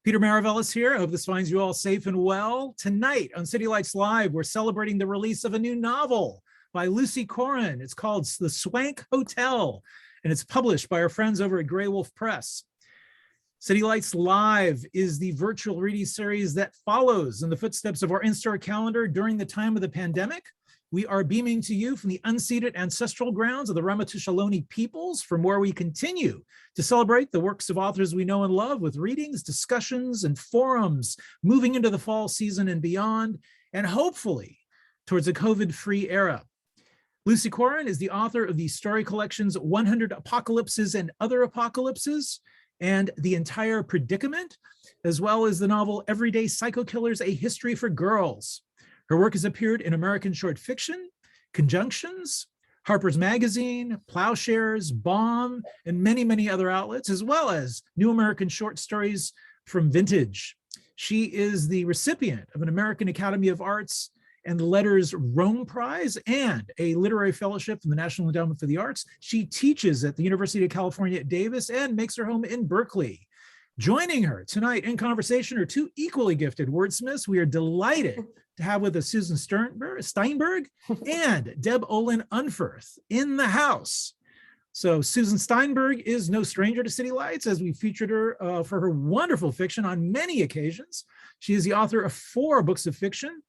Peter Maravellis here. I hope this finds you all safe and well. Tonight on City Lights Live, we're celebrating the release of a new novel by Lucy Corin. It's called The Swank Hotel, and it's published by our friends over at Graywolf Press. City Lights Live is the virtual reading series that follows in the footsteps of our in-store calendar during the time of the pandemic. We are beaming to you from the unceded ancestral grounds of the Ramaytush peoples, from where we continue to celebrate the works of authors we know and love with readings, discussions, and forums moving into the fall season and beyond, and hopefully towards a COVID-free era. Lucy Corin is the author of the story collections 100 Apocalypses and Other Apocalypses, and the entire Predicament, as well as the novel Everyday Psychokillers, A History for Girls. Her work has appeared in American Short Fiction, Conjunctions, Harper's Magazine, Ploughshares, Bomb, and many, many other outlets, as well as New American Short Stories from Vintage. She is the recipient of an American Academy of Arts and Letters Rome Prize and a literary fellowship from the National Endowment for the Arts. She teaches at the University of California at Davis and makes her home in Berkeley. Joining her tonight in conversation are two equally gifted wordsmiths. We are delighted to have with us Susan Steinberg and Deb Olin Unferth in the house. So Susan Steinberg is no stranger to City Lights, as we featured her for her wonderful fiction on many occasions. She is the author of 4 books of fiction.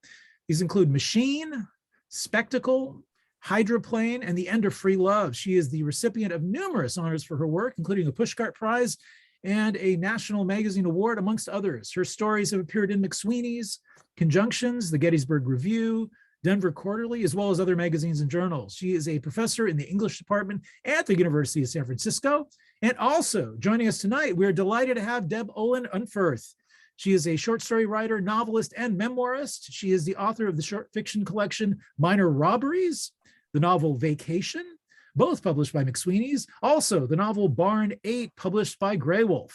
These include Machine, Spectacle, Hydroplane, and The End of Free Love. She is the recipient of numerous honors for her work, including a Pushcart Prize and a National Magazine Award, amongst others. Her stories have appeared in McSweeney's, Conjunctions, the Gettysburg Review, Denver Quarterly, as well as other magazines and journals. She is a professor in the English department at the University of San Francisco. And also joining us tonight, we're delighted to have Deb Olin Unferth. She is a short story writer, novelist, and memoirist. She is the author of the short fiction collection Minor Robberies, the novel Vacation, both published by McSweeney's. Also, the novel Barn 8, published by Graywolf.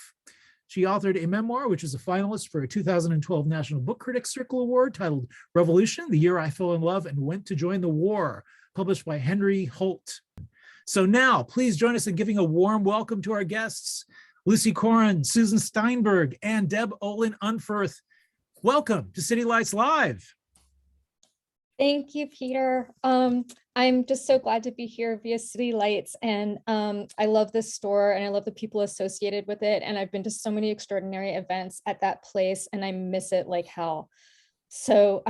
She authored a memoir, which is a finalist for a 2012 National Book Critics Circle Award, titled Revolution, the Year I Fell in Love and Went to Join the War, published by Henry Holt. So now, please join us in giving a warm welcome to our guests, Lucy Corin, Susan Steinberg, and Deb Olin Unferth. Welcome to City Lights Live. Thank you, Peter. I'm just so glad to be here via City Lights, and I love this store and I love the people associated with it, and I've been to so many extraordinary events at that place and I miss it like hell. So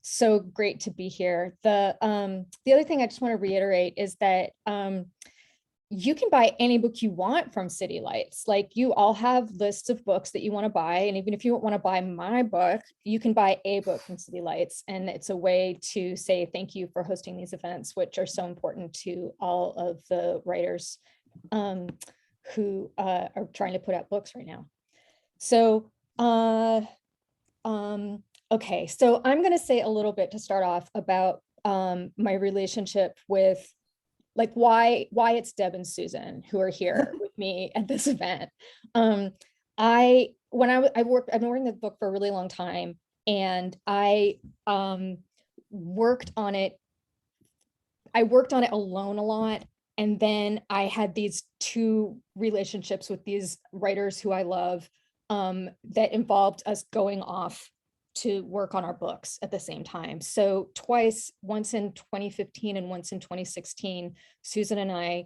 so great to be here. The other thing I just want to reiterate is that you can buy any book you want from City Lights. Like, you all have lists of books that you want to buy. And even if you don't want to buy my book, you can buy a book from City Lights. And it's a way to say thank you for hosting these events, which are so important to all of the writers who are trying to put out books right now. So, okay, so I'm going to say a little bit to start off about my relationship with, like, why it's Deb and Susan who are here with me at this event. I've been working the book for a really long time, and I worked on it alone a lot. And then I had these 2 relationships with these writers who I love that involved us going off to work on our books at the same time. So twice, once in 2015 and once in 2016, Susan and I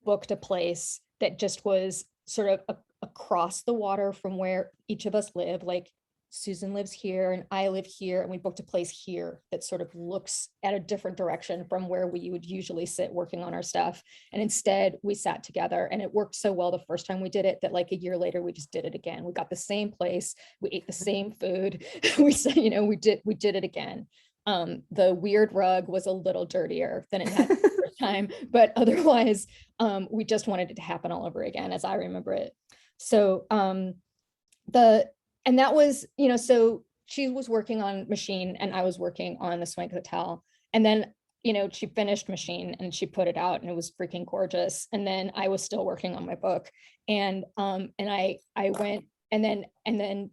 booked a place that just was sort of across the water from where each of us live. Like, Susan lives here and I live here, and we booked a place here that sort of looks at a different direction from where we would usually sit working on our stuff. And instead we sat together, and it worked so well the first time we did it that, like, a year later we just did it again. We got the same place, we ate the same food. We said, we did it again. The weird rug was a little dirtier than it had the first time, but otherwise we just wanted it to happen all over again, as I remember it. So and that was, so she was working on Machine and I was working on the Swank Hotel. And then, she finished Machine and she put it out and it was freaking gorgeous. And then I was still working on my book. And I went, and then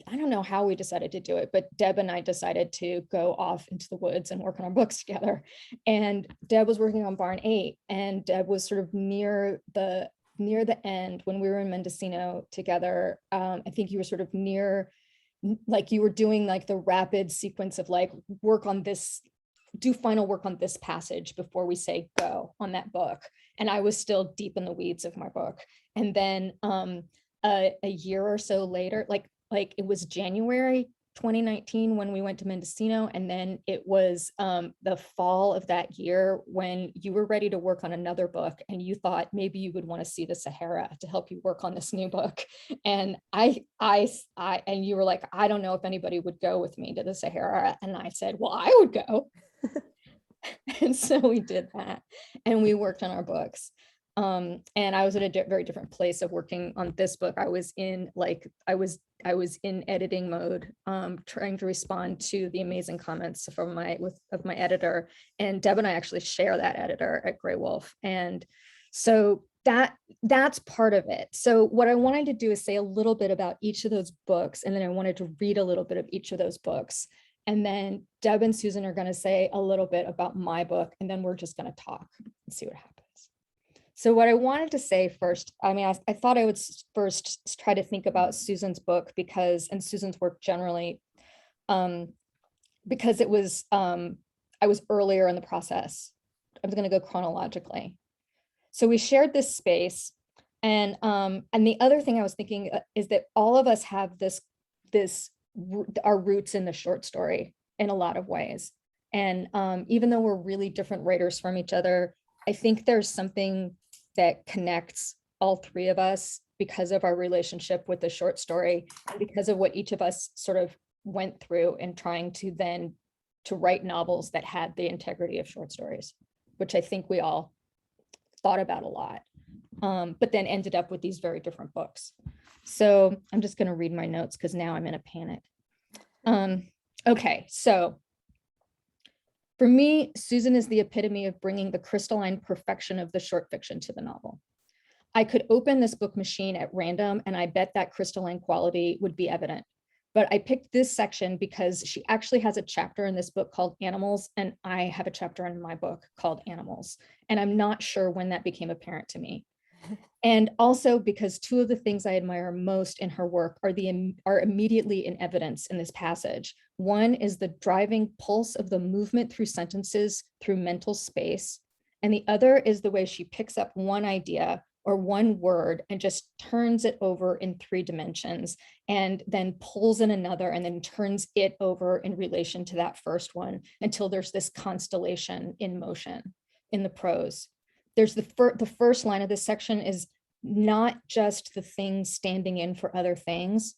I don't know how we decided to do it, but Deb and I decided to go off into the woods and work on our books together. And Deb was working on Barn 8, and Deb was sort of near the near the end when we were in Mendocino together, I think you were sort of near, like you were doing like the rapid sequence of like work on this, do final work on this passage before we say go on that book. And I was still deep in the weeds of my book. And then a year or so later, like it was January 2019 when we went to Mendocino, and then it was the fall of that year when you were ready to work on another book and you thought maybe you would want to see the Sahara to help you work on this new book. And and you were like, I don't know if anybody would go with me to the Sahara. And I said, well, I would go. And so we did that and we worked on our books. And I was at a very different place of working on this book. I was in editing mode, trying to respond to the amazing comments from my editor. And Deb and I actually share that editor at Graywolf. And so that's part of it. So what I wanted to do is say a little bit about each of those books. And then I wanted to read a little bit of each of those books. And then Deb and Susan are going to say a little bit about my book. And then we're just going to talk and see what happens. So what I wanted to say first, I mean, I thought I would first try to think about Susan's book and Susan's work generally, because it was, I was earlier in the process. I was going to go chronologically. So we shared this space. And the other thing I was thinking is that all of us have our roots in the short story in a lot of ways. And even though we're really different writers from each other, I think there's something that connects all three of us because of our relationship with the short story, and because of what each of us sort of went through in trying to write novels that had the integrity of short stories, which I think we all thought about a lot, but then ended up with these very different books. So I'm just going to read my notes because now I'm in a panic. Okay, so for me, Susan is the epitome of bringing the crystalline perfection of the short fiction to the novel. I could open this book machine at random and I bet that crystalline quality would be evident. But I picked this section because she actually has a chapter in this book called Animals, and I have a chapter in my book called Animals. And I'm not sure when that became apparent to me. And also because two of the things I admire most in her work are immediately in evidence in this passage. One is the driving pulse of the movement through sentences through mental space. And the other is the way she picks up one idea or one word and just turns it over in 3 dimensions and then pulls in another and then turns it over in relation to that first one until there's this constellation in motion in the prose. There's the first line of this section is not just the things standing in for other things.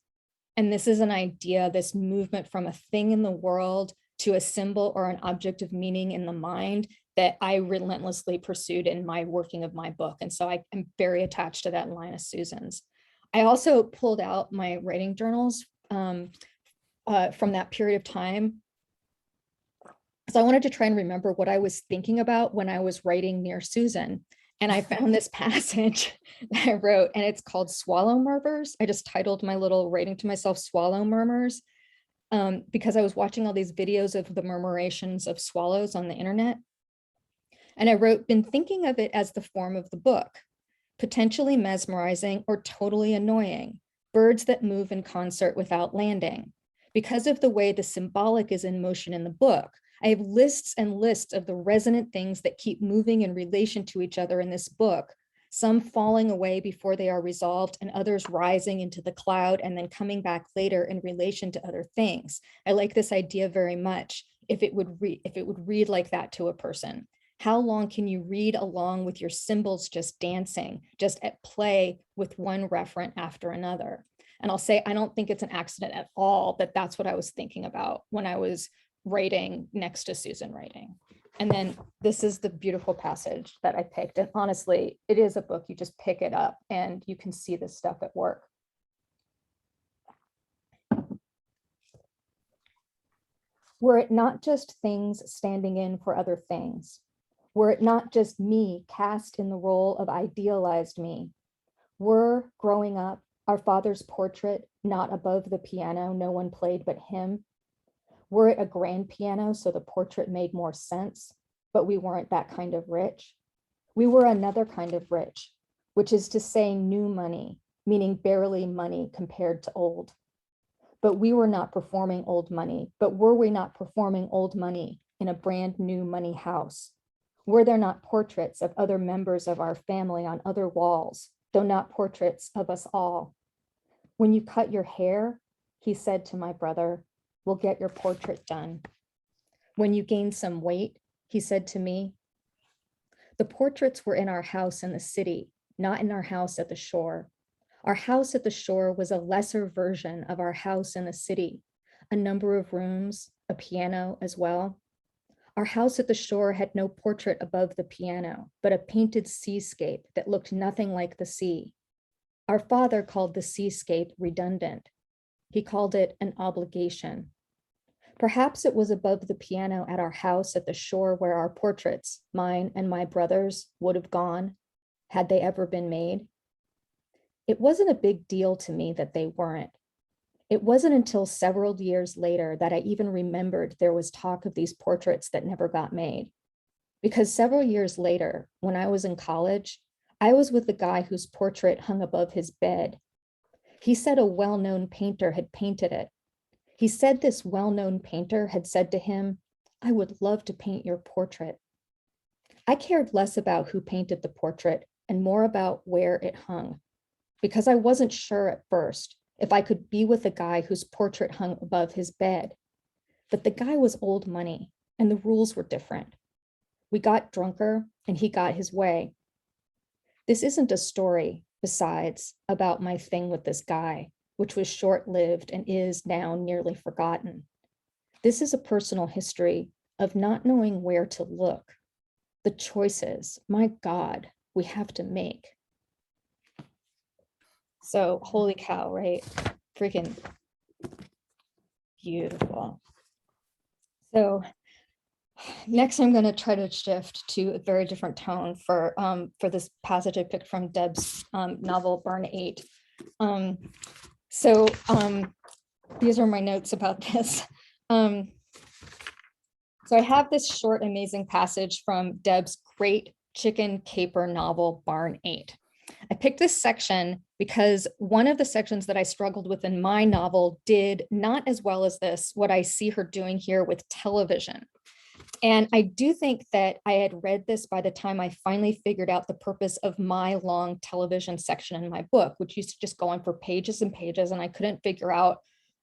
And this is an idea, this movement from a thing in the world to a symbol or an object of meaning in the mind that I relentlessly pursued in my working of my book. And so I am very attached to that line of Susan's. I also pulled out my writing journals from that period of time. So I wanted to try and remember what I was thinking about when I was writing near Susan. And I found this passage that I wrote, and it's called Swallow Murmurs. I just titled my little writing to myself Swallow Murmurs, because I was watching all these videos of the murmurations of swallows on the internet. And I wrote, been thinking of it as the form of the book, potentially mesmerizing or totally annoying, birds that move in concert without landing. Because of the way the symbolic is in motion in the book, I have lists and lists of the resonant things that keep moving in relation to each other in this book, some falling away before they are resolved and others rising into the cloud and then coming back later in relation to other things. I like this idea very much if it would read like that to a person. How long can you read along with your symbols just dancing, just at play with one referent after another? And I'll say, I don't think it's an accident at all that that's what I was thinking about when I was writing next to Susan writing. And then this is the beautiful passage that I picked. And honestly, it is a book. You just pick it up and you can see this stuff at work. Were it not just things standing in for other things, were it not just me cast in the role of idealized me, were growing up our father's portrait not above the piano no one played but him, were it a grand piano so the portrait made more sense, but we weren't that kind of rich. We were another kind of rich, which is to say new money, meaning barely money compared to old. But we were not performing old money, but were we not performing old money in a brand new money house? Were there not portraits of other members of our family on other walls, though not portraits of us all? When you cut your hair, he said to my brother, we'll get your portrait done. When you gain some weight, he said to me, the portraits were in our house in the city, not in our house at the shore. Our house at the shore was a lesser version of our house in the city, a number of rooms, a piano as well. Our house at the shore had no portrait above the piano, but a painted seascape that looked nothing like the sea. Our father called the seascape redundant. He called it an obligation. Perhaps it was above the piano at our house at the shore where our portraits, mine and my brother's, would have gone, had they ever been made. It wasn't a big deal to me that they weren't. It wasn't until several years later that I even remembered there was talk of these portraits that never got made. Because several years later, when I was in college, I was with the guy whose portrait hung above his bed. He said a well-known painter had painted it. He said this well-known painter had said to him, I would love to paint your portrait. I cared less about who painted the portrait and more about where it hung, because I wasn't sure at first if I could be with a guy whose portrait hung above his bed. But the guy was old money and the rules were different. We got drunker and he got his way. This isn't a story, besides, about my thing with this guy, which was short-lived and is now nearly forgotten. This is a personal history of not knowing where to look. The choices, my God, we have to make. So, holy cow, right? Freaking beautiful. So next I'm going to try to shift to a very different tone for this passage I picked from Deb's novel Barn 8. These are my notes about this. So I have this short, amazing passage from Deb's great chicken caper novel Barn 8. I picked this section because one of the sections that I struggled with in my novel did not as well as this, what I see her doing here with television. And I do think that I had read this by the time I finally figured out the purpose of my long television section in my book, which used to just go on for pages and pages, and I couldn't figure out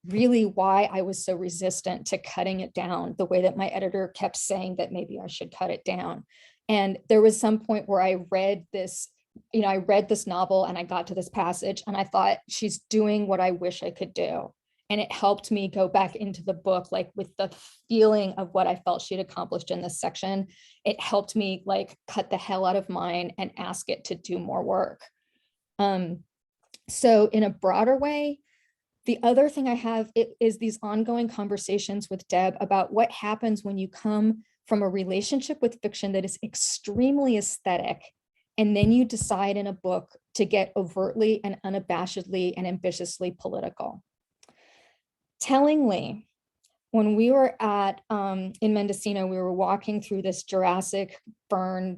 really why I was so resistant to cutting it down the way that my editor kept saying that maybe I should cut it down. And there was some point where I read this, I read this novel and I got to this passage and I thought, she's doing what I wish I could do. And it helped me go back into the book, like with the feeling of what I felt she'd accomplished in this section. It helped me like cut the hell out of mine and ask it to do more work. So in a broader way, the other thing I have is these ongoing conversations with Deb about what happens when you come from a relationship with fiction that is extremely aesthetic, and then you decide in a book to get overtly and unabashedly and ambitiously political. Tellingly, when we were in Mendocino, we were walking through this Jurassic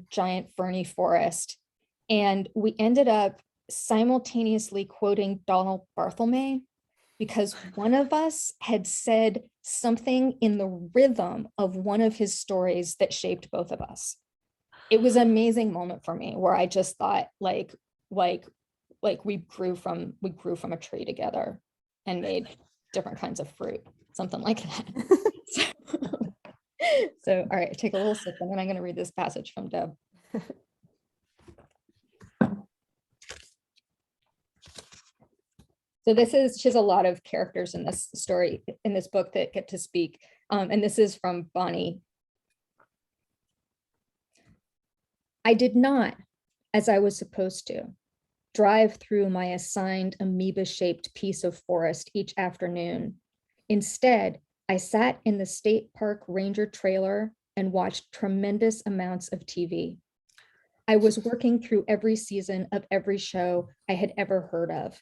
giant ferny forest, and we ended up simultaneously quoting Donald Barthelme because one of us had said something in the rhythm of one of his stories that shaped both of us. It was an amazing moment for me where I just thought like we grew from a tree together and made different kinds of fruit, something like that. So, all right, take a little sip and then I'm going to read this passage from Deb. So she has a lot of characters in this story, in this book that get to speak. And this is from Bonnie. I did not, as I was supposed to, drive through my assigned amoeba-shaped piece of forest each afternoon. Instead, I sat in the state park ranger trailer and watched tremendous amounts of TV. I was working through every season of every show I had ever heard of.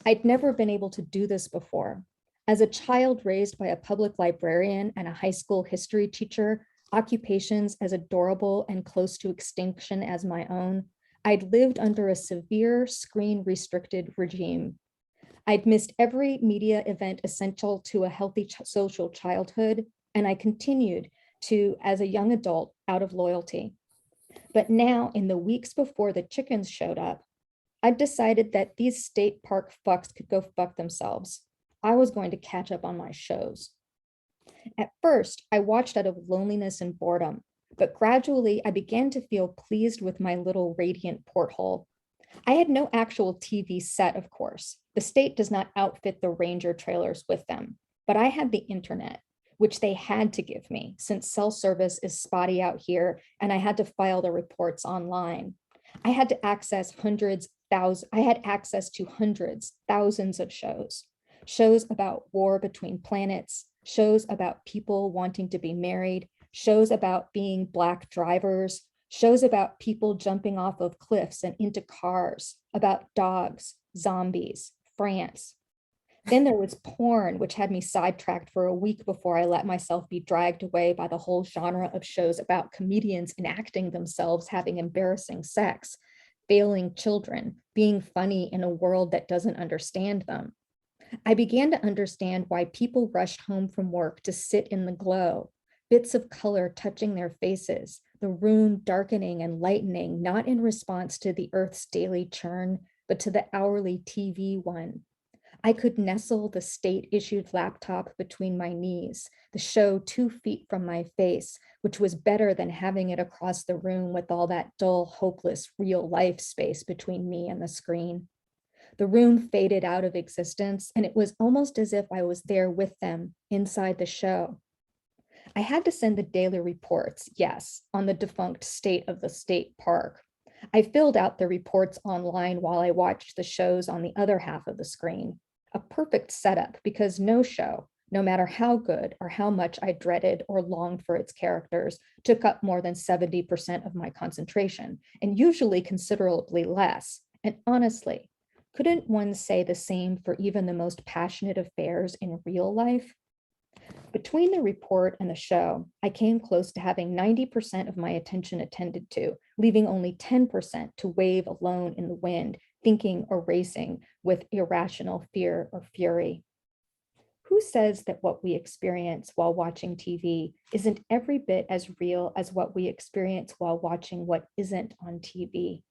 I'd never been able to do this before. As a child raised by a public librarian and a high school history teacher, occupations as adorable and close to extinction as my own, I'd lived under a severe screen-restricted regime. I'd missed every media event essential to a healthy social childhood, and I continued to as a young adult out of loyalty. But now, in the weeks before the chickens showed up, I decided that these state park fucks could go fuck themselves. I was going to catch up on my shows. At first, I watched out of loneliness and boredom, but gradually I began to feel pleased with my little radiant porthole. I had no actual TV set, of course. The state does not outfit the ranger trailers with them, but I had the internet, which they had to give me since cell service is spotty out here and I had to file the reports online. I had access to hundreds, thousands of shows about war between planets, shows about people wanting to be married, shows about being Black drivers, shows about people jumping off of cliffs and into cars, about dogs, zombies, France. Then there was porn, which had me sidetracked for a week before I let myself be dragged away by the whole genre of shows about comedians enacting themselves having embarrassing sex, failing children, being funny in a world that doesn't understand them. I began to understand why people rushed home from work to sit in the glow, bits of color touching their faces, the room darkening and lightening, not in response to the Earth's daily churn, but to the hourly TV one. I could nestle the state-issued laptop between my knees, the show 2 feet from my face, which was better than having it across the room with all that dull, hopeless, real life space between me and the screen. The room faded out of existence, and it was almost as if I was there with them inside the show. I had to send the daily reports, yes, on the defunct state of the state park. I filled out the reports online while I watched the shows on the other half of the screen. A perfect setup because no show, no matter how good or how much I dreaded or longed for its characters, took up more than 70% of my concentration, and usually considerably less. And honestly, couldn't one say the same for even the most passionate affairs in real life? Between the report and the show, I came close to having 90% of my attention attended to, leaving only 10% to wave alone in the wind, thinking or racing with irrational fear or fury. Who says that what we experience while watching TV isn't every bit as real as what we experience while watching what isn't on TV?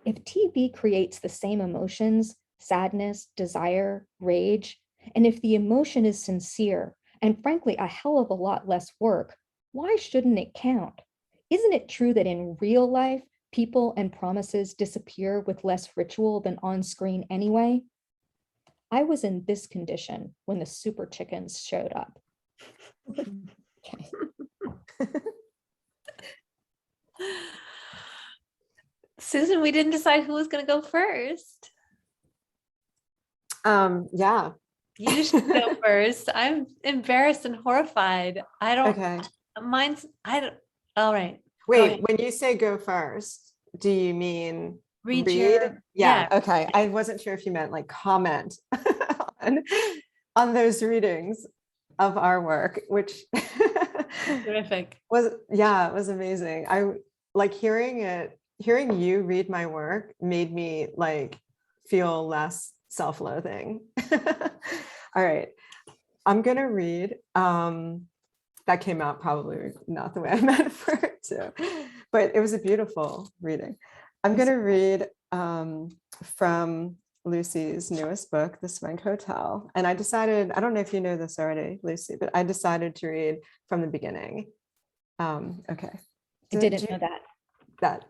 If TV creates the same emotions, sadness, desire, rage, and if the emotion is sincere, and frankly, a hell of a lot less work, why shouldn't it count? Isn't it true that in real life, people and promises disappear with less ritual than on screen anyway? I was in this condition when the super chickens showed up. Okay. Susan, we didn't decide who was going to go first. Yeah. You should go first. I'm embarrassed and horrified. I don't, Okay. all right. Wait, when you say go first, do you mean read? Yeah. Okay. I wasn't sure if you meant like comment on those readings of our work, which Terrific. it was amazing. I like hearing you read my work made me like feel less self-loathing. All right, I'm gonna read. That came out probably not the way I meant for it to, but it was a beautiful reading. I'm gonna read from Lucy's newest book, The Swank Hotel. And I decided, I don't know if you know this already, Lucy, but I decided to read from the beginning. Okay. I didn't know that. That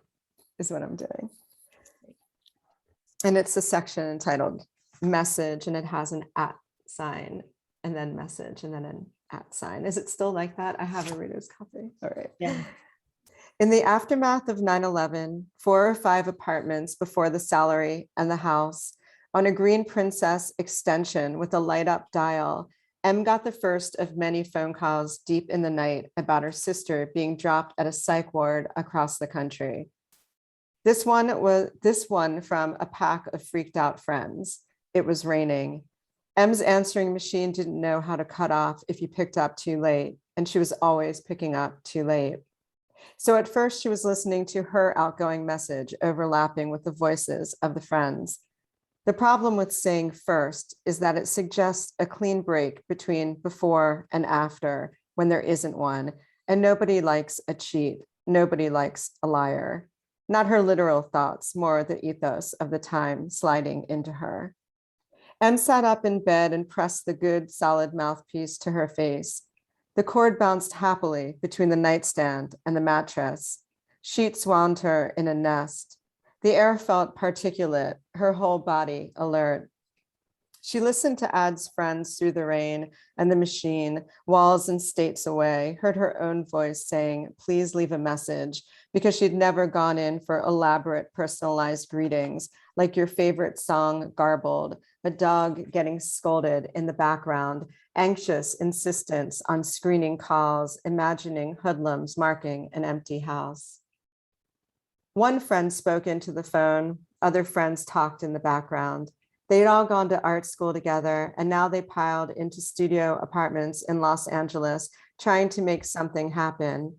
is what I'm doing. And it's a section entitled Message, and it has an @ sign and then message and then an @ sign. Is it still like that? I have a reader's copy. All right. Yeah. In the aftermath of 9/11, 4 or 5 apartments before the salary and the house, on a Green Princess extension with a light up dial, Em got the first of many phone calls deep in the night about her sister being dropped at a psych ward across the country. This one from a pack of freaked out friends. It was raining. Em's answering machine didn't know how to cut off if you picked up too late, and she was always picking up too late. So at first she was listening to her outgoing message overlapping with the voices of the friends. The problem with saying first is that it suggests a clean break between before and after when there isn't one, and nobody likes a cheat. Nobody likes a liar. Not her literal thoughts, more the ethos of the time sliding into her. Em sat up in bed and pressed the good, solid mouthpiece to her face. The cord bounced happily between the nightstand and the mattress. Sheets wound her in a nest. The air felt particulate, her whole body alert. She listened to Ad's friends through the rain and the machine, walls and states away, heard her own voice saying, please leave a message, because she'd never gone in for elaborate personalized greetings, like your favorite song garbled, a dog getting scolded in the background, anxious insistence on screening calls, imagining hoodlums marking an empty house. One friend spoke into the phone, other friends talked in the background. They'd all gone to art school together, and now they piled into studio apartments in Los Angeles, trying to make something happen.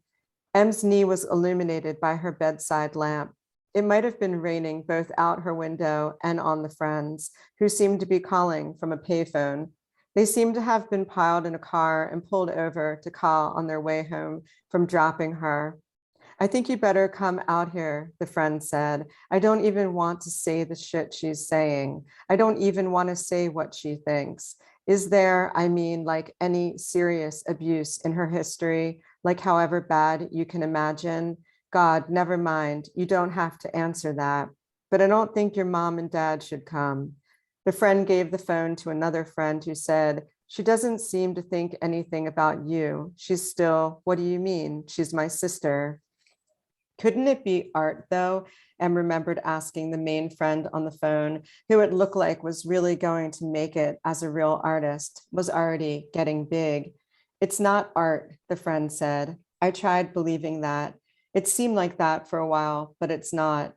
Em's knee was illuminated by her bedside lamp. It might have been raining both out her window and on the friends, who seemed to be calling from a payphone. They seemed to have been piled in a car and pulled over to call on their way home from dropping her. I think you better come out here, the friend said. I don't even want to say the shit she's saying. I don't even want to say what she thinks. Is there, I mean, like any serious abuse in her history, like however bad you can imagine? God, never mind. You don't have to answer that. But I don't think your mom and dad should come. The friend gave the phone to another friend who said, she doesn't seem to think anything about you. She's still, what do you mean? She's my sister. Couldn't it be art though? Em remembered asking the main friend on the phone, who it looked like was really going to make it as a real artist, was already getting big. It's not art, the friend said. I tried believing that. It seemed like that for a while, but it's not.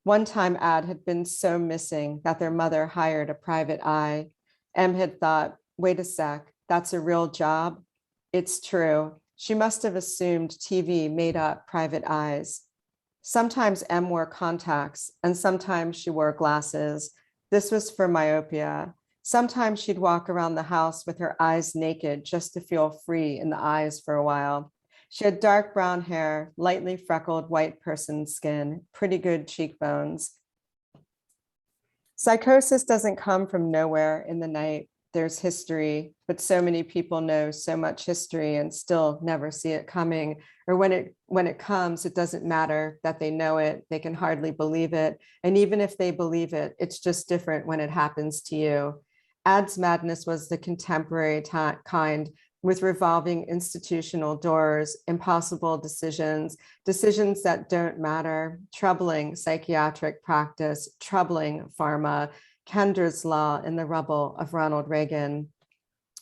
One time Ad had been so missing that their mother hired a private eye. Em had thought, wait a sec, that's a real job? It's true. She must have assumed TV made up private eyes. Sometimes Em wore contacts and sometimes she wore glasses. This was for myopia. Sometimes she'd walk around the house with her eyes naked just to feel free in the eyes for a while. She had dark brown hair, lightly freckled white person skin, pretty good cheekbones. Psychosis doesn't come from nowhere in the night. There's history, but so many people know so much history and still never see it coming. Or when it comes, it doesn't matter that they know it. They can hardly believe it. And even if they believe it, it's just different when it happens to you. Ad's madness was the contemporary kind, with revolving institutional doors, impossible decisions, decisions that don't matter, troubling psychiatric practice, troubling pharma, Kendra's law in the rubble of Ronald Reagan.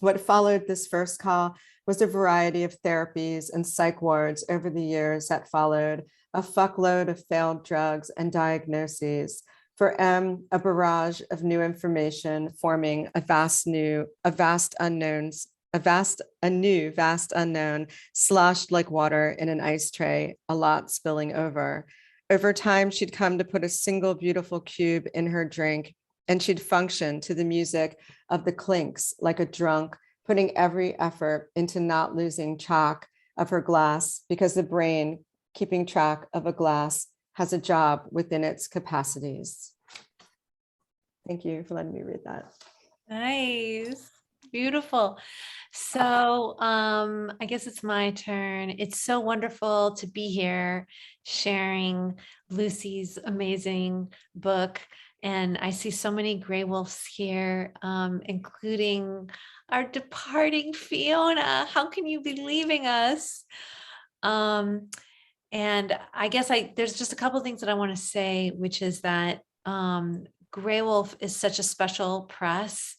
What followed this first call was a variety of therapies and psych wards over the years that followed, a fuckload of failed drugs and diagnoses. For M, a barrage of new information forming a new vast unknown sloshed like water in an ice tray, a lot spilling over. Over time, she'd come to put a single beautiful cube in her drink, and she'd function to the music of the clinks like a drunk, putting every effort into not losing track of her glass, because the brain, keeping track of a glass, has a job within its capacities. Thank you for letting me read that. Nice. Beautiful. So I guess it's my turn. It's so wonderful to be here sharing Lucy's amazing book. And I see so many gray wolves here, including our departing Fiona. How can you be leaving us? And I guess there's just a couple of things that I want to say, which is that Graywolf is such a special press.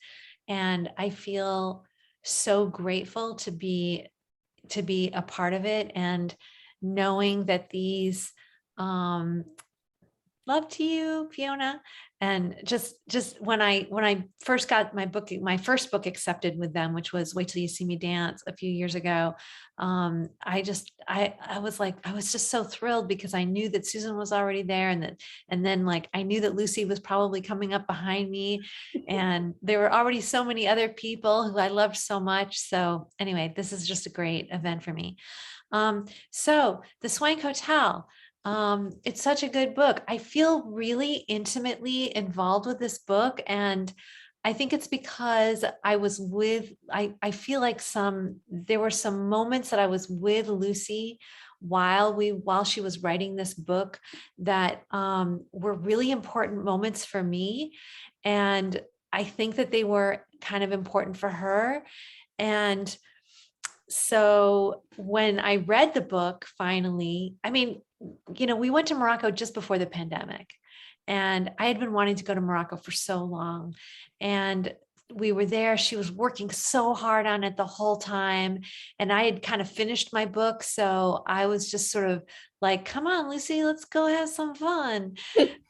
And I feel so grateful to be a part of it, and knowing that these love to you, Fiona. And just when I first got my first book accepted with them, which was Wait Till You See Me Dance a few years ago, I was just so thrilled because I knew that Susan was already there, and then like I knew that Lucy was probably coming up behind me, and there were already so many other people who I loved so much. So anyway, this is just a great event for me. So the Swank Hotel. It's such a good book. I feel really intimately involved with this book. And I think it's because I feel like there were some moments that I was with Lucy while she was writing this book that were really important moments for me. And I think that they were kind of important for her. And so when I read the book, finally, I mean, we went to Morocco just before the pandemic, and I had been wanting to go to Morocco for so long, and we were there. She was working so hard on it the whole time, and I had kind of finished my book. So I was just sort of like, come on, Lucy, let's go have some fun.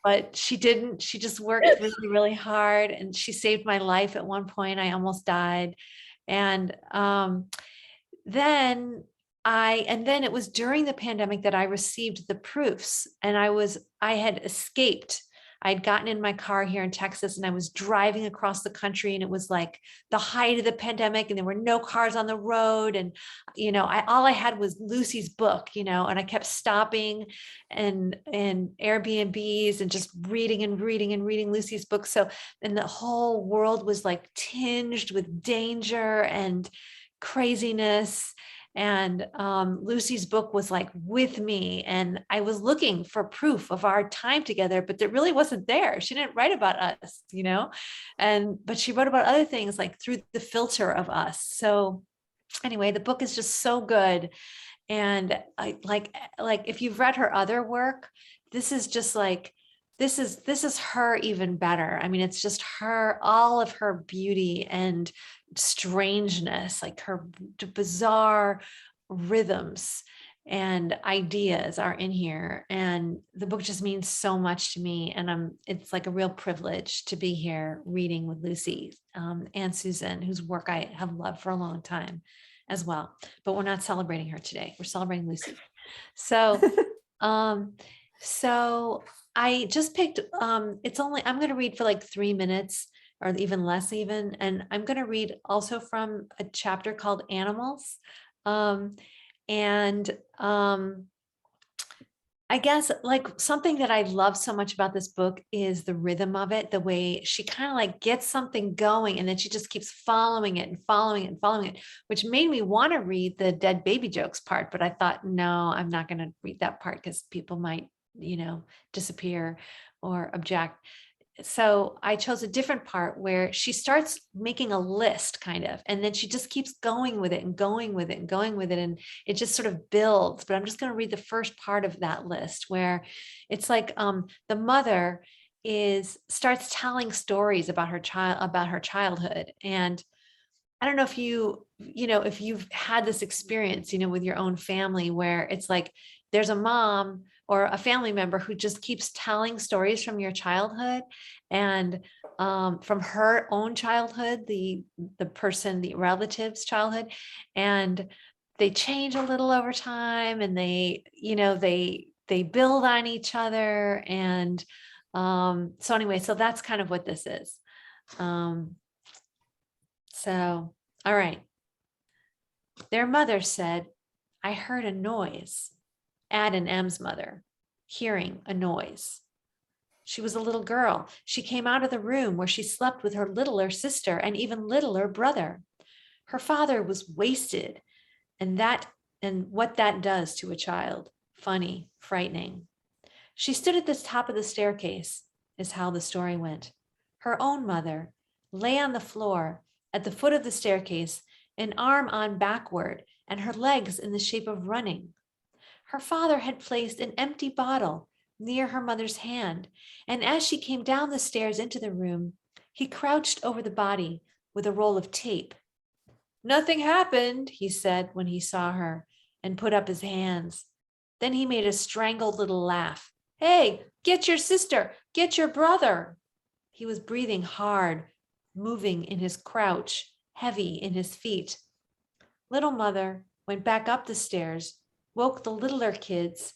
But she didn't. She just worked really, really hard, and she saved my life at one point. I almost died. And then it was during the pandemic that I received the proofs, and I had escaped. I'd gotten in my car here in Texas, and I was driving across the country, and it was like the height of the pandemic, and there were no cars on the road. And, all I had was Lucy's book, and I kept stopping and Airbnbs and just reading and reading and reading Lucy's book. So, and the whole world was like tinged with danger and craziness. And Lucy's book was like with me, and I was looking for proof of our time together, but it really wasn't there. She didn't write about us, but she wrote about other things, like through the filter of us. So anyway, the book is just so good. And I like if you've read her other work, this is just like, this is her even better. I mean, it's just her, all of her beauty and strangeness, like her bizarre rhythms and ideas are in here. And the book just means so much to me. And it's like a real privilege to be here reading with Lucy and Susan, whose work I have loved for a long time as well. But we're not celebrating her today. We're celebrating Lucy. So, so I just picked, I'm going to read for like 3 minutes or even less even. And I'm going to read also from a chapter called Animals. I guess like something that I love so much about this book is the rhythm of it, the way she kind of like gets something going and then she just keeps following it and following it and following it, which made me want to read the dead baby jokes part. But I thought, no, I'm not going to read that part because people might, disappear or object. So I chose a different part where she starts making a list kind of, and then she just keeps going with it and going with it and going with it. And it just sort of builds, but I'm just going to read the first part of that list where it's like the mother starts telling stories about her childhood. And I don't know if if you've had this experience, with your own family where it's like, there's a mom or a family member who just keeps telling stories from your childhood and from her own childhood, the relative's childhood, and they change a little over time and they build on each other. And so anyway, so that's kind of what this is. So, all right. Their mother said, I heard a noise. Ad and M's mother, hearing a noise. She was a little girl. She came out of the room where she slept with her littler sister and even littler brother. Her father was wasted, and what that does to a child, funny, frightening. She stood at the top of the staircase, is how the story went. Her own mother lay on the floor at the foot of the staircase, an arm on backward and her legs in the shape of running. Her father had placed an empty bottle near her mother's hand, and as she came down the stairs into the room, he crouched over the body with a roll of tape. Nothing happened, he said when he saw her, and put up his hands. Then he made a strangled little laugh. Hey, get your sister, get your brother. He was breathing hard, moving in his crouch, heavy in his feet. Little mother went back up the stairs, woke the littler kids,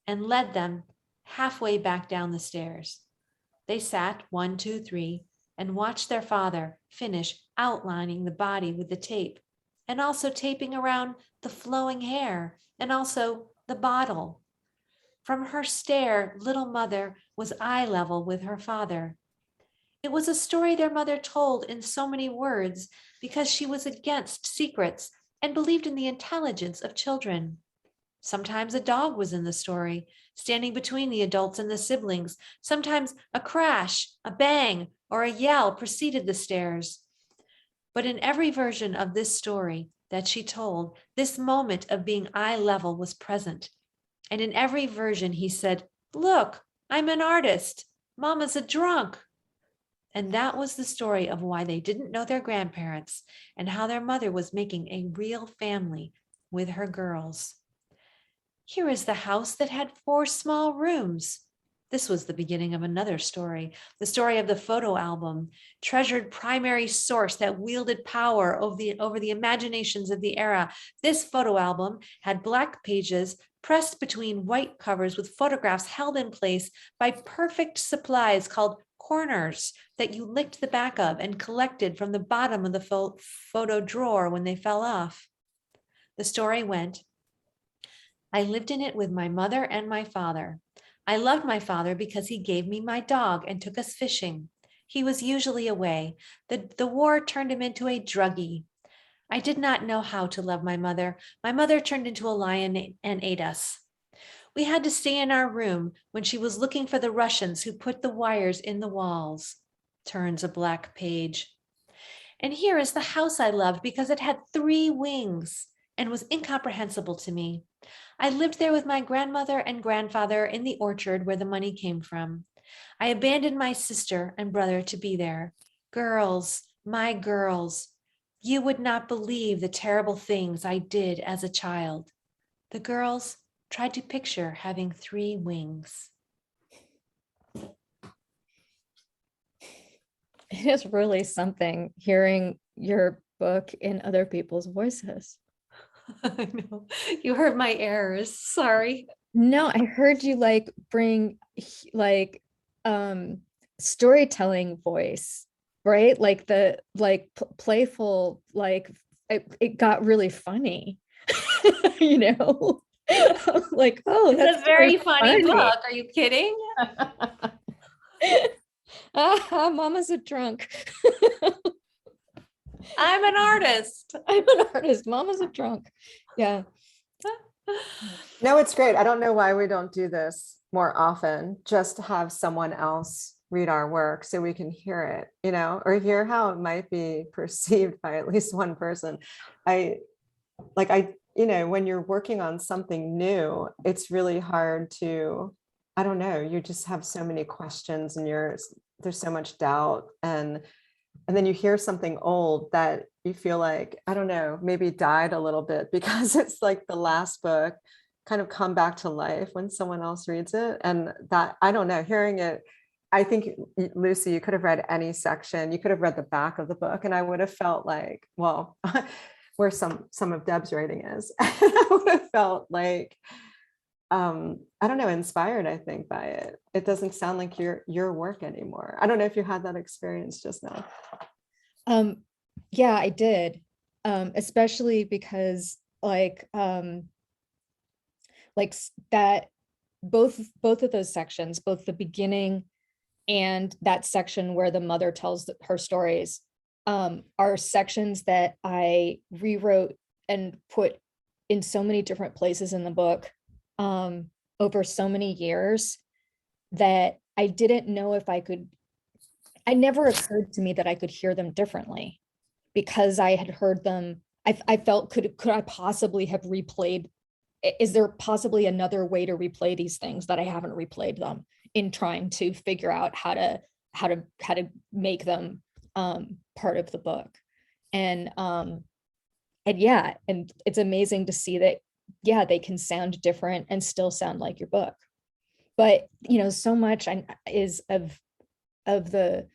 and led them halfway back down the stairs. They sat 1, 2, 3, and watched their father finish outlining the body with the tape, and also taping around the flowing hair, and also the bottle. From her stare, little mother was eye level with her father. It was a story their mother told in so many words because she was against secrets and believed in the intelligence of children. Sometimes a dog was in the story, standing between the adults and the siblings. Sometimes a crash, a bang, or a yell preceded the stares. But in every version of this story that she told, this moment of being eye level was present. And in every version, he said, "Look, I'm an artist. Mama's a drunk." And that was the story of why they didn't know their grandparents and how their mother was making a real family with her girls. Here is the house that had 4 small rooms. This was the beginning of another story, the story of the photo album, treasured primary source that wielded power over the imaginations of the era. This photo album had black pages pressed between white covers with photographs held in place by perfect supplies called corners that you licked the back of and collected from the bottom of the photo drawer when they fell off. The story went, I lived in it with my mother and my father. I loved my father because he gave me my dog and took us fishing. He was usually away. The war turned him into a druggie. I did not know how to love my mother. My mother turned into a lion and ate us. We had to stay in our room when she was looking for the Russians who put the wires in the walls. Turns a black page. And here is the house I loved because it had 3 wings and was incomprehensible to me. I lived there with my grandmother and grandfather in the orchard where the money came from. I abandoned my sister and brother to be there. Girls, my girls, you would not believe the terrible things I did as a child. The girls tried to picture having 3 wings. It is really something hearing your book in other people's voices. I know. You heard my errors. Sorry. No, I heard you bring storytelling voice, right? Like the playful, it got really funny, you know? Like, oh, It's that's a very funny. funny book. Are you kidding? Mama's a drunk. I'm an artist. I'm an artist. Mama's a drunk. Yeah. No, it's great. I don't know why we don't do this more often, just to have someone else read our work so we can hear it, you know, or hear how it might be perceived by at least one person. You know, when you're working on something new, it's really hard to, I don't know, you just have so many questions and there's so much doubt. And then you hear something old that you feel like, I don't know, maybe died a little bit because it's like the last book kind of come back to life when someone else reads it. And that, I don't know, hearing it, I think, Lucy, you could have read any section, you could have read the back of the book, and I would have felt like, well, where some of Deb's writing is, I would have felt like, I don't know, inspired, I think, by it. It doesn't sound like your work anymore. I don't know if you had that experience just now. Yeah, I did. Especially because that both of those sections, both the beginning and that section where the mother tells her stories, are sections that I rewrote and put in so many different places in the book over so many years that I didn't know if I could. It never occurred to me that I could hear them differently because I had heard them. I felt, could I possibly have replayed? Is there possibly another way to replay these things that I haven't replayed them in trying to figure out how to make them part of the book? And yeah, and it's amazing to see that, yeah, they can sound different and still sound like your book. but so much is of the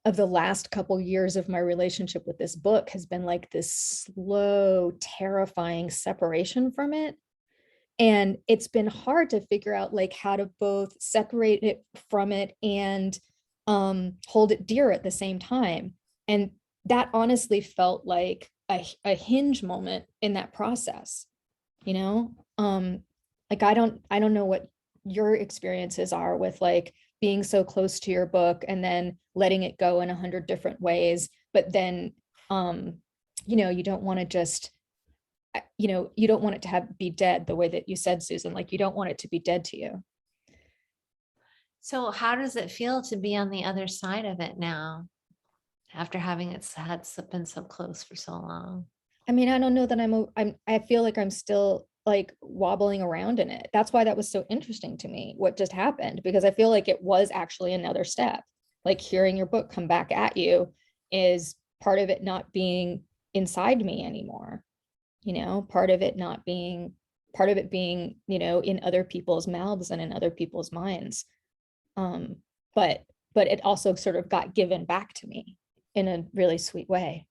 last couple years of my relationship with this book has been like this slow, terrifying separation from it. And it's been hard to figure out like how to both separate it from it and hold it dear at the same time. And that honestly felt like a hinge moment in that process, like I don't know what your experiences are with like being so close to your book and then letting it go in 100 different ways, but then you don't want to just you don't want it to be dead the way that you said, Susan, like you don't want it to be dead to you. So how does it feel to be on the other side of it now, after having been so close for so long? I mean, I don't know that I feel like I'm still like wobbling around in it. That's why that was so interesting to me, what just happened, because I feel like it was actually another step. Like hearing your book come back at you is part of it not being inside me anymore. Part of it being, in other people's mouths and in other people's minds. But it also sort of got given back to me in a really sweet way,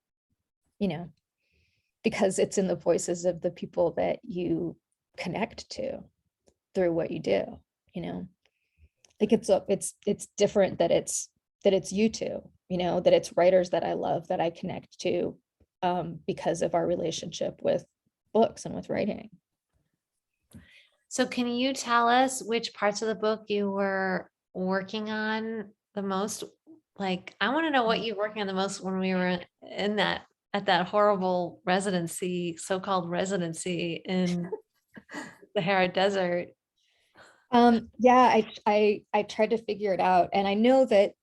because it's in the voices of the people that you connect to through what you do, like it's different that it's you two, that it's writers that I love, that I connect to because of our relationship with books and with writing. So can you tell us which parts of the book you were working on the most? Like, I want to know what you're working on the most when we were at that horrible residency, so-called residency in the Sahara Desert. Yeah, I tried to figure it out. And I know that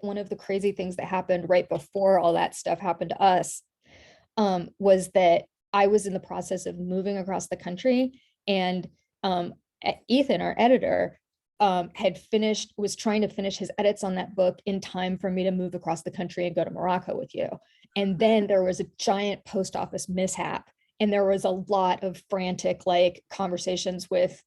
one of the crazy things that happened right before all that stuff happened to us was that I was in the process of moving across the country, and Ethan, our editor, was trying to finish his edits on that book in time for me to move across the country and go to Morocco with you. And then there was a giant post office mishap, and there was a lot of frantic like conversations with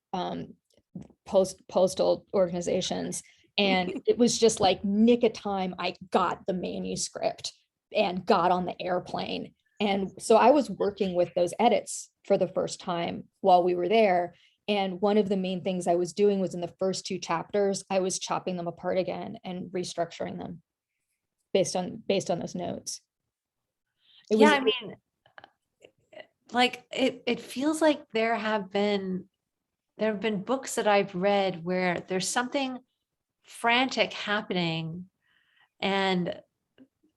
postal organizations. And it was just like nick of time. I got the manuscript and got on the airplane. And so I was working with those edits for the first time while we were there. And one of the main things I was doing was in the first 2 chapters, I was chopping them apart again and restructuring them based on those notes. I mean, like it feels like there have been books that I've read where there's something frantic happening, and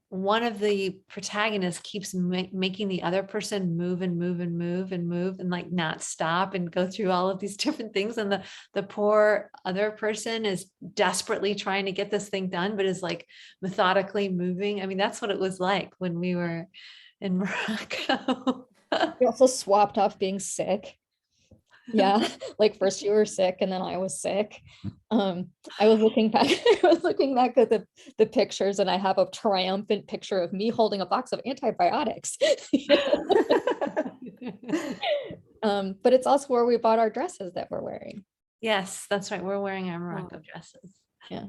one of the protagonists keeps making the other person move and move and move and move and like not stop and go through all of these different things. And the poor other person is desperately trying to get this thing done, but is like methodically moving. I mean, that's what it was like when we were in Morocco. We also swapped off being sick. Yeah, like first you were sick and then I was sick. I was looking back at the pictures, and I have a triumphant picture of me holding a box of antibiotics. But it's also where we bought our dresses that we're wearing. Yes, that's right. We're wearing our Morocco dresses. Yeah.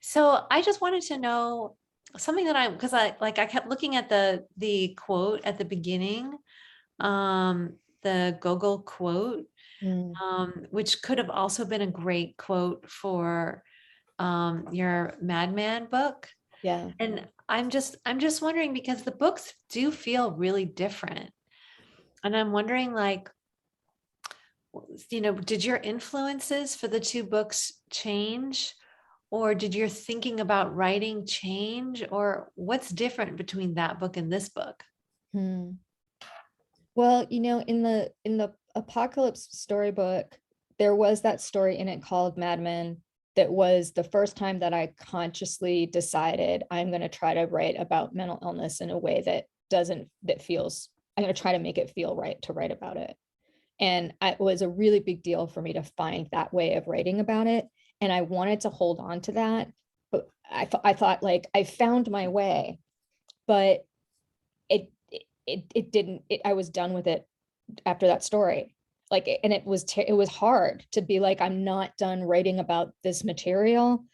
So I just wanted to know something that I kept looking at the quote at the beginning, the Gogol quote, which could have also been a great quote for your Madman book. Yeah. And I'm just wondering, because the books do feel really different. And I'm wondering, like, did your influences for the 2 books change? Or did your thinking about writing change? Or what's different between that book and this book? Well, in the Apocalypse storybook, there was that story in it called Madman. That was the first time that I consciously decided I'm going to try to write about mental illness in a way that feels, I'm going to try to make it feel right to write about it. And it was a really big deal for me to find that way of writing about it. And I wanted to hold on to that. But I thought like I found my way, but it didn't, I was done with it after that story. like, and it was hard to be like, I'm not done writing about this material,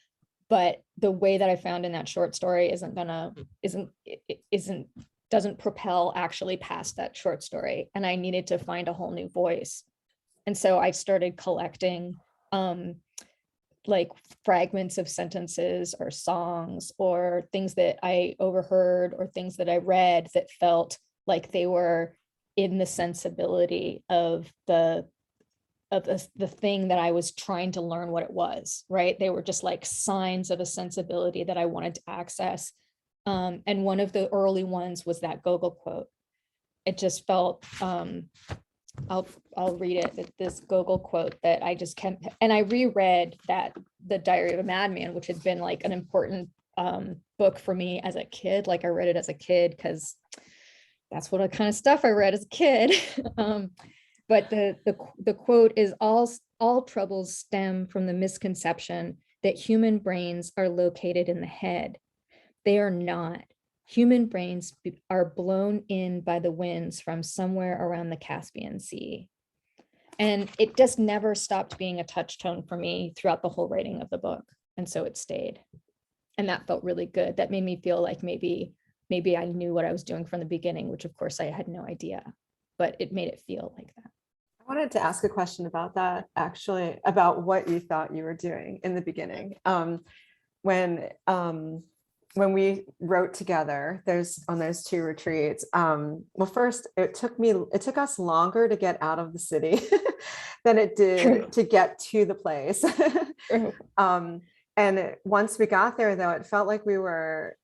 but the way that I found in that short story doesn't propel actually past that short story. And I needed to find a whole new voice. And so I started collecting like fragments of sentences or songs or things that I overheard or things that I read that felt like they were in the sensibility of the thing that I was trying to learn what it was, right? They were just like signs of a sensibility that I wanted to access. And one of the early ones was that Gogol quote. It just felt, I'll read it, this Gogol quote that I just kept, and I reread the Diary of a Madman, which had been like an important book for me as a kid. Like I read it as a kid because that's what kind of stuff I read as a kid. But the quote is, all troubles stem from the misconception that human brains are located in the head. They are not. Human brains are blown in by the winds from somewhere around the Caspian Sea. And it just never stopped being a touchstone for me throughout the whole writing of the book. And so it stayed. And that felt really good. That made me feel like maybe I knew what I was doing from the beginning, which of course I had no idea, but it made it feel like that. I wanted to ask a question about that, actually, about what you thought you were doing in the beginning. When we wrote together, on those two retreats, well, first it took us longer to get out of the city than it did True. to get to the place. And once we got there, though, it felt like we were,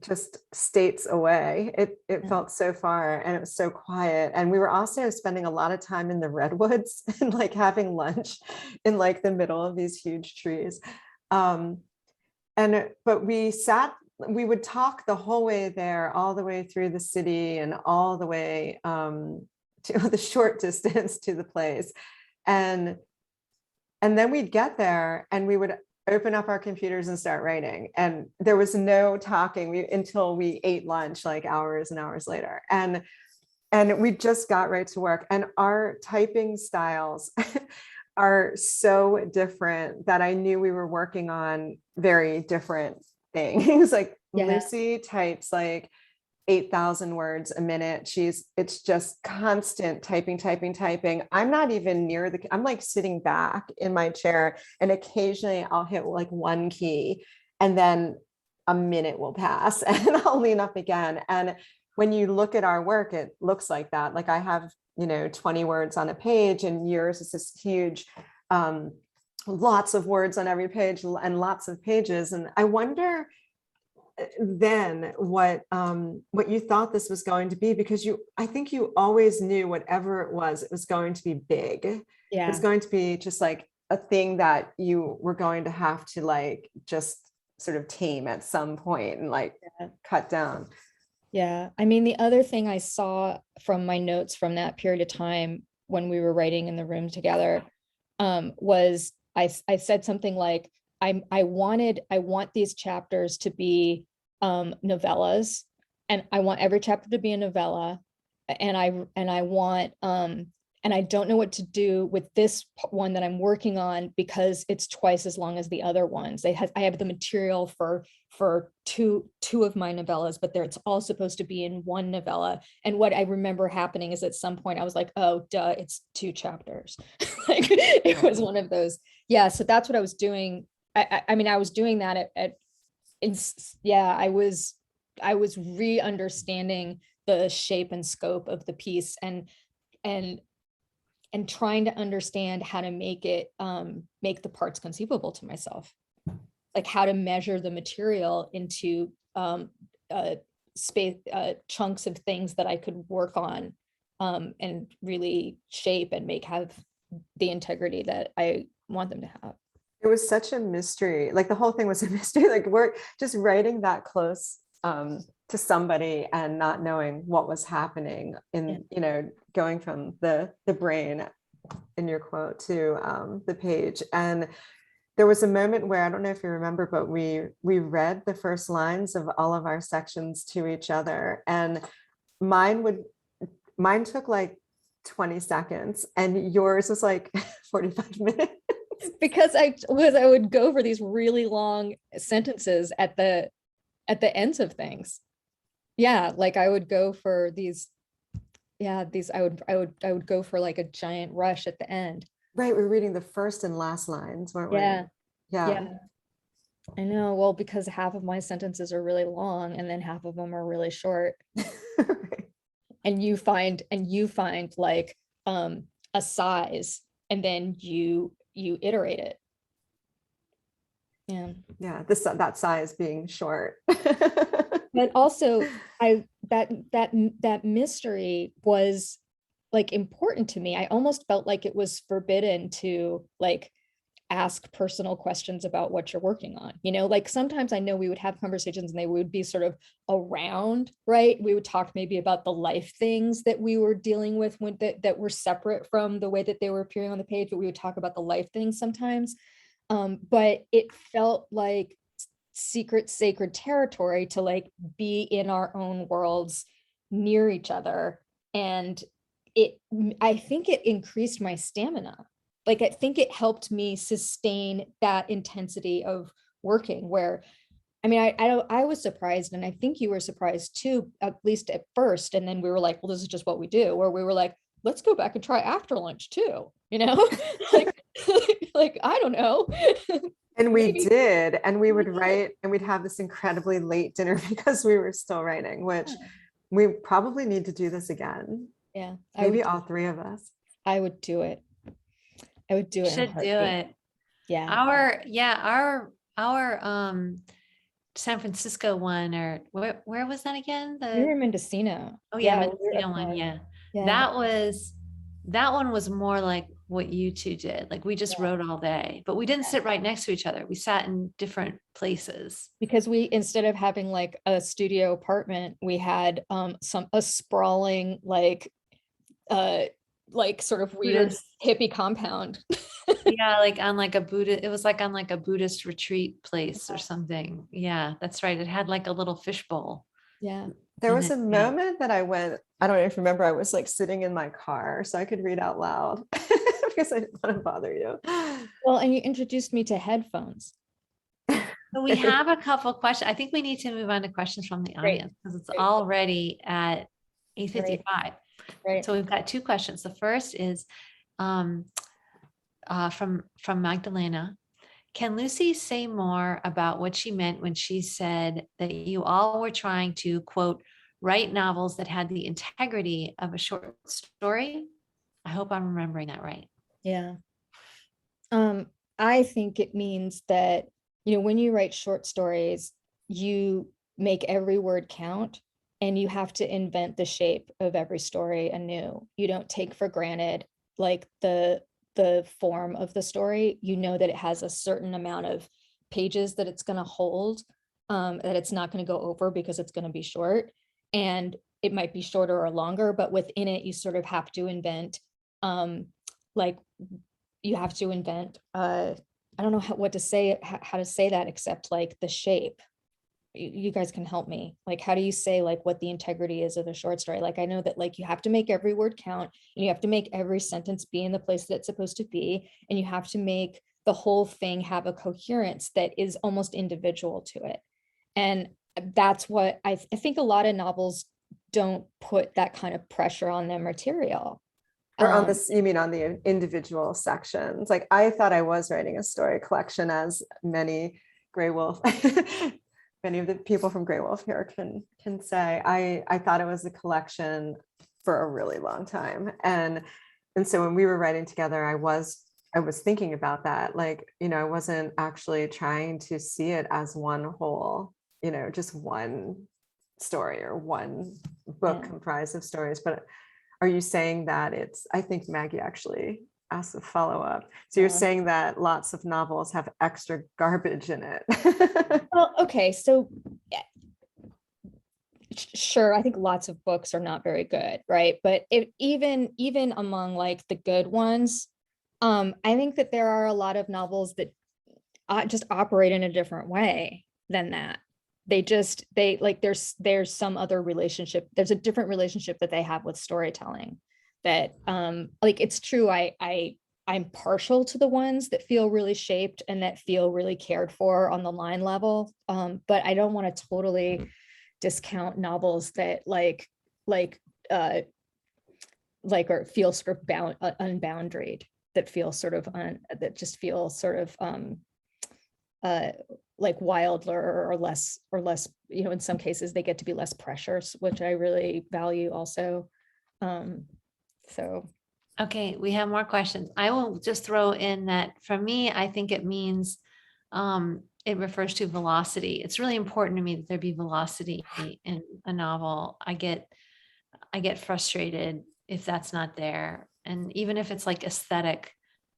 just states away. It felt so far, and it was so quiet. And we were also spending a lot of time in the redwoods and like having lunch in like the middle of these huge trees. But we would talk the whole way there, all the way through the city and all the way to the short distance to the place. And then we'd get there and we would open up our computers and start writing. And there was no talking until we ate lunch, like hours and hours later. And we just got right to work. And our typing styles are so different that I knew we were working on very different things. Like Yeah. Lucy types like 8,000 words a minute. It's just constant typing. I'm not even near I'm like sitting back in my chair, and occasionally I'll hit like one key and then a minute will pass and I'll lean up again. And when you look at our work, it looks like that. Like I have 20 words on a page, and yours is this huge, lots of words on every page and lots of pages. And I wonder then what you thought this was going to be, because I think you always knew whatever it was going to be big. Yeah. It was going to be just like a thing that you were going to have to like just sort of tame at some point and like cut down. Yeah. I mean, the other thing I saw from my notes from that period of time when we were writing in the room together was I said something like, I want these chapters to be novellas, and I want every chapter to be a novella. And I want, and I don't know what to do with this one that I'm working on because it's twice as long as the other ones. I have the material for two of my novellas, but it's all supposed to be in one novella. And what I remember happening is at some point I was like, oh, duh, it's 2 chapters. Like it was one of those. Yeah. So that's what I was doing. I mean, I was doing that I was re-understanding the shape and scope of the piece and trying to understand how to make it make the parts conceivable to myself, like how to measure the material into space chunks of things that I could work on and really shape and have the integrity that I want them to have. It was such a mystery. Like the whole thing was a mystery. Like we're just writing that close to somebody and not knowing what was happening in, going from the brain in your quote to the page. And there was a moment where, I don't know if you remember, but we read the first lines of all of our sections to each other. And mine took like 20 seconds and yours was like 45 minutes. Because I would go for these really long sentences at the ends of things. Yeah, like I would go for these, I would go for like a giant rush at the end. Right, we're reading the first and last lines, weren't we? Yeah. Yeah. I know. Well, because half of my sentences are really long and then half of them are really short. Right. And you find like a size and then you iterate it. Yeah, that size being short. But also that mystery was like important to me. I almost felt like it was forbidden to like ask personal questions about what you're working on. Like sometimes I know we would have conversations and they would be sort of around, right? We would talk maybe about the life things that we were dealing with that were separate from the way that they were appearing on the page, but we would talk about the life things sometimes. But it felt like secret sacred territory to like be in our own worlds near each other. And I think it increased my stamina. Like, I think it helped me sustain that intensity of working where, I mean, I was surprised, and I think you were surprised too, at least at first. And then we were like, well, this is just what we do. Or we were like, let's go back and try after lunch too, like, like, I don't know. And we did, and we would write and we'd have this incredibly late dinner because we were still writing, which we probably need to do this again. Yeah. Maybe all three of us. I would do it. I would do it. Should do it. Yeah. Our San Francisco one, or where was that again? We were in Mendocino. Oh yeah, Mendocino one. Yeah. That one was more like what you two did. Like we just wrote all day, but we didn't sit right next to each other. We sat in different places. Because we, instead of having like a studio apartment, we had a sprawling like sort of weird hippie compound. Yeah, like on like a Buddha, it was like on like a Buddhist retreat place or something. Yeah, that's right. It had like a little fishbowl. Yeah. There was a moment that I don't know if you remember, I was like sitting in my car so I could read out loud because I didn't want to bother you. Well, and you introduced me to headphones. So we have a couple of questions. I think we need to move on to questions from the audience because it's already at 8:55. Right. So we've got two questions. The first is from Magdalena. Can Lucy say more about what she meant when she said that you all were trying to, quote, write novels that had the integrity of a short story? I hope I'm remembering that right. Yeah. I think it means that, when you write short stories, you make every word count and you have to invent the shape of every story anew. You don't take for granted like the form of the story. That it has a certain amount of pages that it's going to hold, that it's not going to go over because it's going to be short, and it might be shorter or longer, but within it you sort of have to invent I don't know how to say that except like the shape. You guys can help me. Like, how do you say like what the integrity is of a short story? Like, I know that like you have to make every word count and you have to make every sentence be in the place that it's supposed to be. And you have to make the whole thing have a coherence that is almost individual to it. And that's what I think a lot of novels don't put that kind of pressure on their material. Or on this, you mean on the individual sections? Like, I thought I was writing a story collection, as many Graywolf, many of the people from Graywolf here can say. I thought it was a collection for a really long time. And so when we were writing together, I was thinking about that. Like, I wasn't actually trying to see it as one whole, just one story or one book comprised of stories. But are you saying that I think Maggie actually asked a follow-up. So you're saying that lots of novels have extra garbage in it. Well, okay. So sure, I think lots of books are not very good, right? But even among like the good ones, I think that there are a lot of novels that just operate in a different way than that. There's some other relationship. There's a different relationship that they have with storytelling that like it's true, I'm partial to the ones that feel really shaped and that feel really cared for on the line level, but I don't want to totally discount novels that or feel sort of unboundaried, that feel sort of that just feel sort of like wilder or less, you know, in some cases they get to be less pressures, which I really value also. So. Okay, we have more questions. I will just throw in that for me, I think it means it refers to velocity. It's really important to me that there be velocity in a novel. I get frustrated if that's not there. And even if it's like aesthetic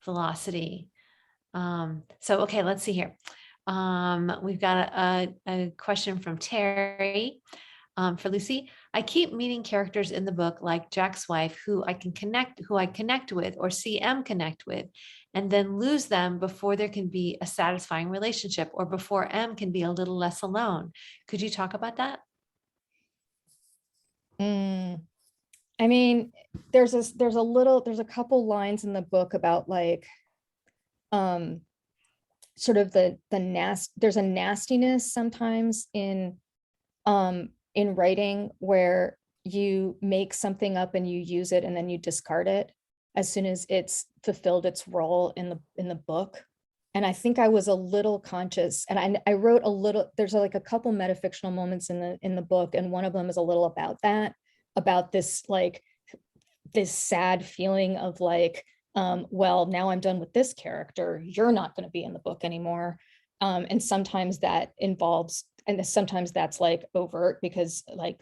velocity. So, okay, let's see here. We've got a question from Terry. For Lucy, I keep meeting characters in the book like Jack's wife who I connect with or see M connect with, and then lose them before there can be a satisfying relationship or before M can be a little less alone. Could you talk about that? I mean, there's a couple lines in the book about like sort of there's a nastiness sometimes in writing where you make something up and you use it and then you discard it as soon as it's fulfilled its role in the book. And I think I was a little conscious, and I wrote a little, there's like a couple metafictional moments in the book, and one of them is a little about that, about this like this sad feeling of like, well, now I'm done with this character, you're not going to be in the book anymore. And sometimes that involves, and sometimes that's like overt because like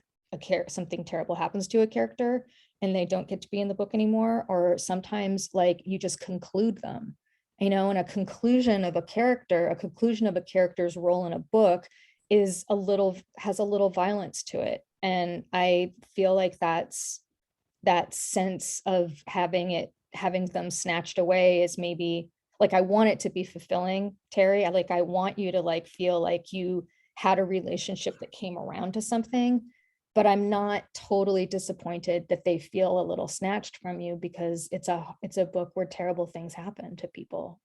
something terrible happens to a character and they don't get to be in the book anymore. Or sometimes like you just conclude them, you know, and a conclusion of a character's role in a book has a little violence to it. And I feel like that's that sense of having them snatched away is maybe like, I want it to be fulfilling, Terry. I want you to like feel like you had a relationship that came around to something, but I'm not totally disappointed that they feel a little snatched from you because it's a book where terrible things happen to people.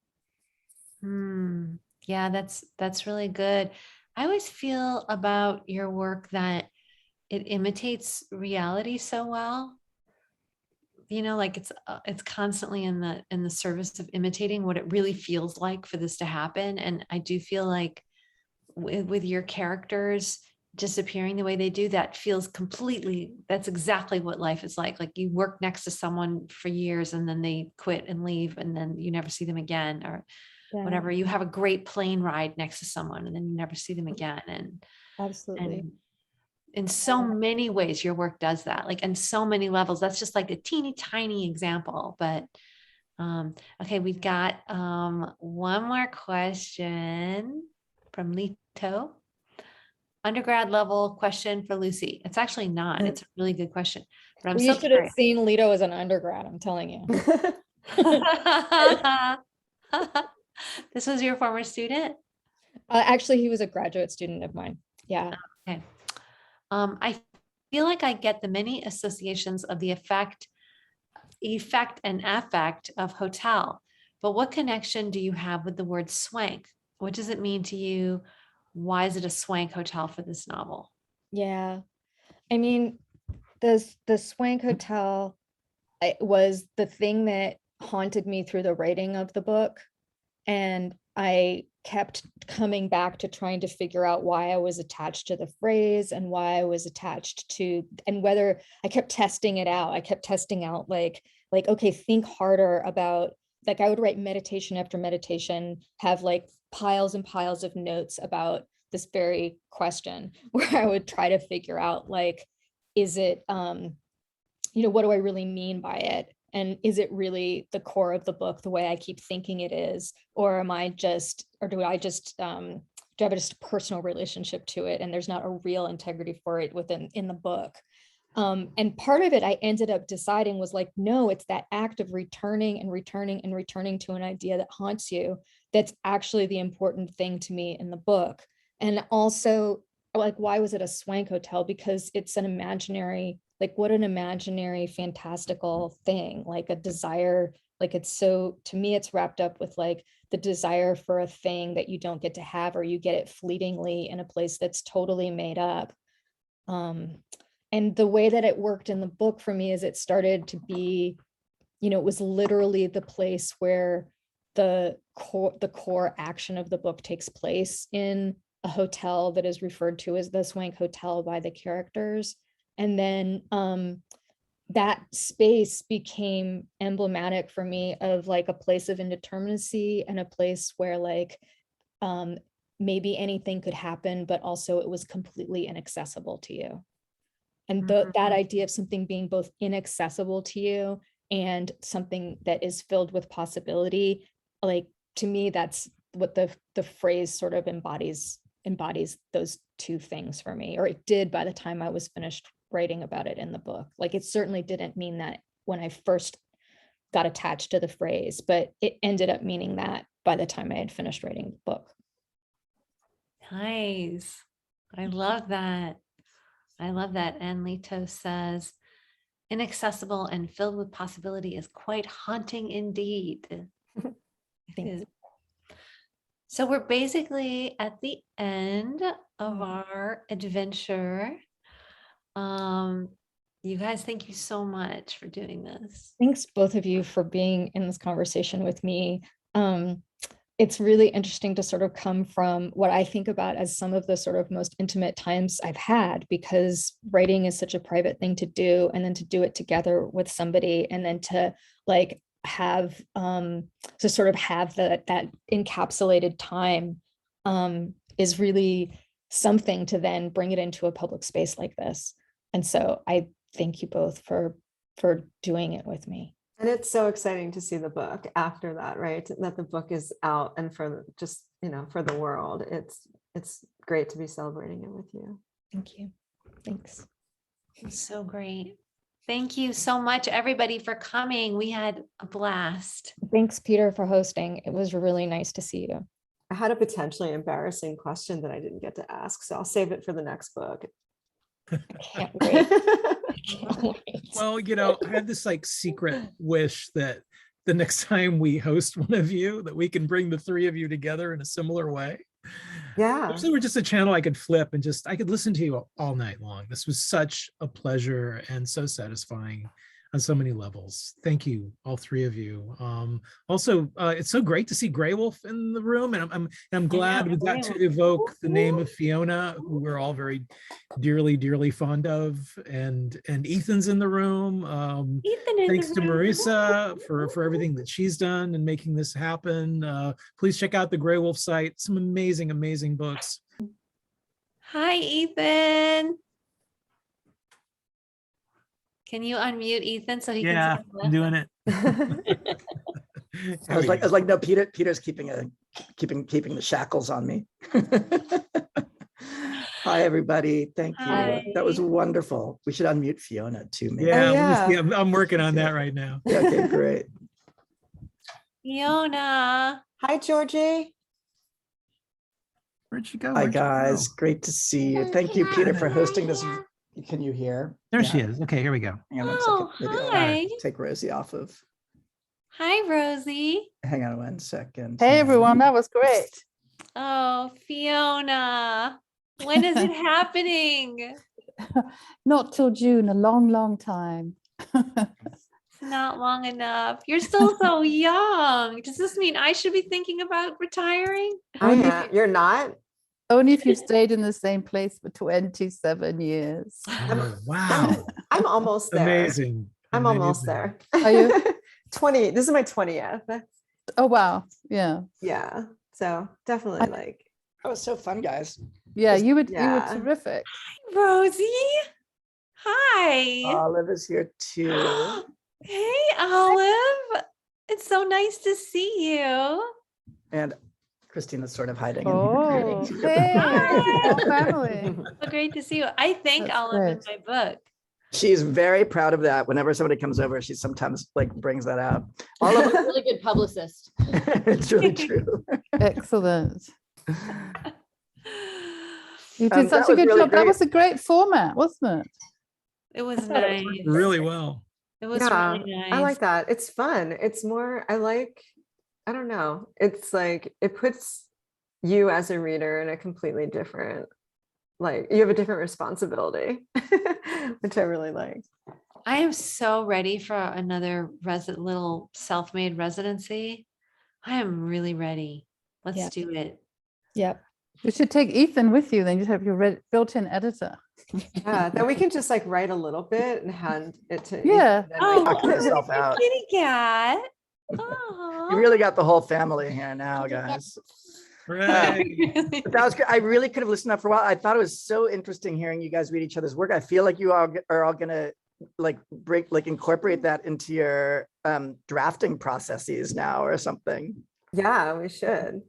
Yeah, that's really good. I always feel about your work that it imitates reality so well. You know, like it's constantly in the service of imitating what it really feels like for this to happen. And I do feel like with your characters disappearing the way they do, that's exactly what life is like. Like you work next to someone for years and then they quit and leave and then you never see them again, or whatever. You have a great plane ride next to someone and then you never see them again. And absolutely. And in so many ways, your work does that, like in so many levels. That's just like a teeny tiny example. But okay, we've got one more question from Lito. Undergrad level question for Lucy. It's actually not. It's a really good question. But you should have seen Lito as an undergrad, I'm telling you. This was your former student? Actually, he was a graduate student of mine. Yeah. Okay. I feel like I get the many associations of the effect and affect of hotel, but what connection do you have with the word swank? What does it mean to you? Why is it a swank hotel for this novel? Yeah. I mean, the Swank Hotel was the thing that haunted me through the writing of the book. And I kept coming back to trying to figure out why I was attached to the phrase and why I was attached to, and whether I kept testing it out. I kept testing out like, okay, think harder about, like I would write meditation after meditation, have like piles and piles of notes about this very question where I would try to figure out like, is it, what do I really mean by it? And is it really the core of the book the way I keep thinking it is? Or do I just have a personal relationship to it and there's not a real integrity for it in the book? And part of it I ended up deciding was like, no, it's that act of returning and returning and returning to an idea that haunts you. That's actually the important thing to me in the book. And also like, why was it a Swank Hotel? Because it's an imaginary, like, what an imaginary, fantastical thing, like a desire, like it's so, to me, it's wrapped up with like the desire for a thing that you don't get to have, or you get it fleetingly in a place that's totally made up. And the way that it worked in the book for me is it started to be, it was literally the place where the core action of the book takes place in a hotel that is referred to as the Swank Hotel by the characters. And then that space became emblematic for me of like a place of indeterminacy and a place where like maybe anything could happen, but also it was completely inaccessible to you. And that idea of something being both inaccessible to you and something that is filled with possibility, like, to me, that's what the phrase sort of embodies those two things for me, or it did by the time I was finished writing about it in the book. Like, it certainly didn't mean that when I first got attached to the phrase, but it ended up meaning that by the time I had finished writing the book. Nice. I love that. I love that. And Lito says, inaccessible and filled with possibility is quite haunting indeed. Thanks. So we're basically at the end of our adventure. You guys, thank you so much for doing this. Thanks both of you for being in this conversation with me. It's really interesting to sort of come from what I think about as some of the sort of most intimate times I've had, because writing is such a private thing to do, and then to do it together with somebody, and then to like have to sort of have that encapsulated time is really something to then bring it into a public space like this. And so I thank you both for doing it with me. And it's so exciting to see the book after that, right? That the book is out, and for just, for the world, it's great to be celebrating it with you. Thank you. Thanks. So great. Thank you so much, everybody, for coming. We had a blast. Thanks, Peter, for hosting. It was really nice to see you. I had a potentially embarrassing question that I didn't get to ask, so I'll save it for the next book. I can't wait. I can't wait. Well, I have this like secret wish that the next time we host one of you, that we can bring the three of you together in a similar way. Yeah. If there were just a channel I could flip and I could listen to you all night long. This was such a pleasure and so satisfying on so many levels. Thank you, all three of you. Also, it's so great to see Graywolf in the room, and I'm glad we got to evoke the name of Fiona, who we're all very dearly, dearly fond of, and Ethan's in the room. Thanks to Marisa for everything that she's done and making this happen. Please check out the Graywolf site. Some amazing, amazing books. Hi, Ethan. Can you unmute Ethan so he can? Yeah, I'm doing it. I was like, no, Peter's keeping the shackles on me. Hi, everybody. Thank you. Hi. That was wonderful. We should unmute Fiona too, maybe. Yeah, I'm working on that right now. Yeah, okay, great. Fiona. Hi, Georgie. Where'd you go? Hi, guys. Great to see you. Thank you, Peter, for hosting this. Can you hear? There she is. Okay, here we go. Hang on 1 second. Maybe hi. I'll take Rosie off of. Hi, Rosie. Hang on 1 second. Hey, everyone. That was great. Oh, Fiona. When is it happening? Not till June, a long, long time. It's not long enough. You're still so young. Does this mean I should be thinking about retiring? You're not? Only if you stayed in the same place for 27 years. Oh, wow. I'm almost there. Amazing. I'm almost there. Are you? 20. This is my 20th. Oh, wow. Yeah. Yeah. So definitely like. That was so fun, guys. Yeah, you were Yeah. terrific. Rosie. Hi. Olive is here too. Hey, Olive. It's so nice to see you. And Christina's sort of hiding. Oh, in hey, Hi. whole family. So great to see you. I thank That's Olive in great. my book. She's very proud of that. Whenever somebody comes over, she sometimes like brings that out. Olive, Really good publicist. it's really true. Excellent. You did That such a was good really job. That great. was a great format, wasn't it? It was thought it nice. was Really well. It was Yeah, really nice. I like that. It's fun. It's more, I don't know. It's like, it puts you as a reader in a completely different, like, you have a different responsibility, which I really like. I am so ready for another little self-made residency. I am really ready. Let's Yeah. do it. Yep. You should take Ethan with you. Then you have your built-in editor. Yeah, then we can just like write a little bit and hand it to Ethan, Yeah. and then Oh, Knock yourself out. kitty cat. You really got the whole family here now, guys. Right. But that was great. I really could have listened up for a while. I thought it was so interesting hearing you guys read each other's work. I feel like you all are all gonna like incorporate that into your drafting processes now or something. yeah, we should.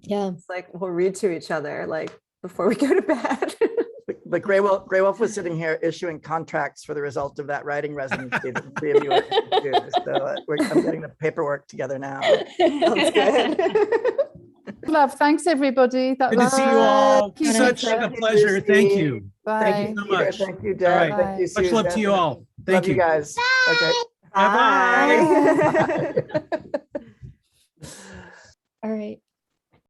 Yeah. It's like we'll read to each other like before we go to bed. But Graywolf was sitting here issuing contracts for the result of that writing residency that the three of you were to do. So I'm getting the paperwork together now. Sounds good. Love. Thanks, everybody. That Good to was see you all. Thank you, Such Lisa. a pleasure. Thank you. Bye. Thank you so Peter, much. thank you, All Deb. right. Thank you, Bye. Much love to Susan. you all. Thank Love you you. guys. Okay. Bye-bye. Bye. All right.